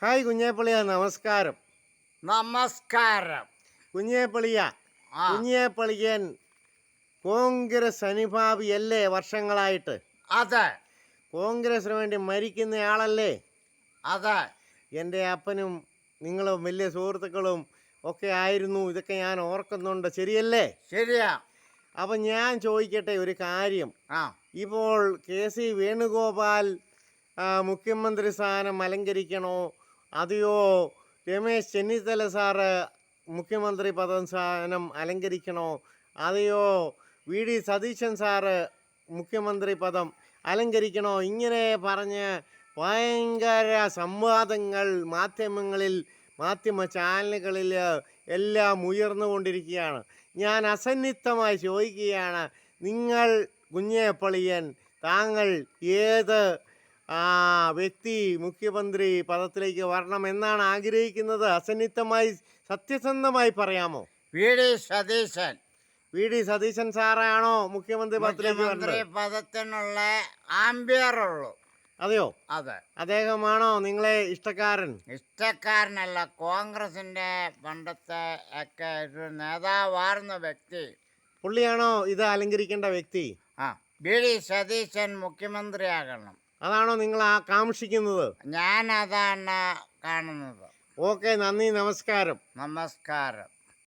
Hi കുഞ്ഞേപ്പളിയ, നമസ്കാരം. നമസ്കാരം. കുഞ്ഞേപ്പളിയ, ആ കുഞ്ഞേപ്പളിയൻ കോൺഗ്രസ് അനുഭാവിയല്ലേ വർഷങ്ങളായിട്ട്? അതെ കോൺഗ്രസിന് വേണ്ടി മരിക്കുന്നയാളല്ലേ? അതെ എൻ്റെ അപ്പനും നിങ്ങളും വലിയ സുഹൃത്തുക്കളും ഒക്കെ ആയിരുന്നു. ഇതൊക്കെ ഞാൻ ഓർക്കുന്നുണ്ട്, ശരിയല്ലേ? ശരിയാ. അപ്പം ഞാൻ ചോദിക്കട്ടെ ഒരു കാര്യം. ആ ഇപ്പോൾ കെ.സി. വേണുഗോപാൽ മുഖ്യമന്ത്രി സ്ഥാനം അലങ്കരിക്കണോ, അതെയോ രമേശ് ചെന്നിത്തല സാറ് മുഖ്യമന്ത്രി സ്ഥാനം അലങ്കരിക്കണോ, അതെയോ വി.ഡി. സതീശൻ സാറ് മുഖ്യമന്ത്രി പദം അലങ്കരിക്കണോ? ഇങ്ങനെ പറഞ്ഞ് ഭയങ്കര സംവാദങ്ങൾ മാധ്യമ ചാനലുകളിൽ എല്ലാം ഉയർന്നുകൊണ്ടിരിക്കുകയാണ്. ഞാൻ അസന്നിഗ്ധമായി ചോദിക്കുകയാണ്, നിങ്ങൾ കുഞ്ഞേപ്പളിയൻ, താങ്കൾ ഏത് വ്യക്തി മുഖ്യമന്ത്രി പദത്തിലേക്ക് വരണം എന്നാണ് ആഗ്രഹിക്കുന്നത്? അസന്നിഗ്ധമായി സത്യസന്ധമായി പറയാമോ? വി ഡി സതീശൻ സാറാണോ മുഖ്യമന്ത്രി പദത്തിനുള്ള ആംബിയർ ഉള്ളൂ. അതെയോ? അതെ. അദ്ദേഹമാണോ നിങ്ങളെ ഇഷ്ടക്കാരനല്ല, കോൺഗ്രസിന്റെ പണ്ടത്തെ ഒക്കെ ഒരു നേതാവാർന്ന വ്യക്തി. പുള്ളിയാണോ ഇത് അലങ്കരിക്കേണ്ട വ്യക്തി? വി ഡി സതീശൻ മുഖ്യമന്ത്രിയാകണം. അതാണോ നിങ്ങൾ കാംക്ഷിക്കുന്നത്? ഞാൻ അതാണ് കാണുന്നത്. ഓക്കെ, നന്ദി, നമസ്കാരം. നമസ്കാരം.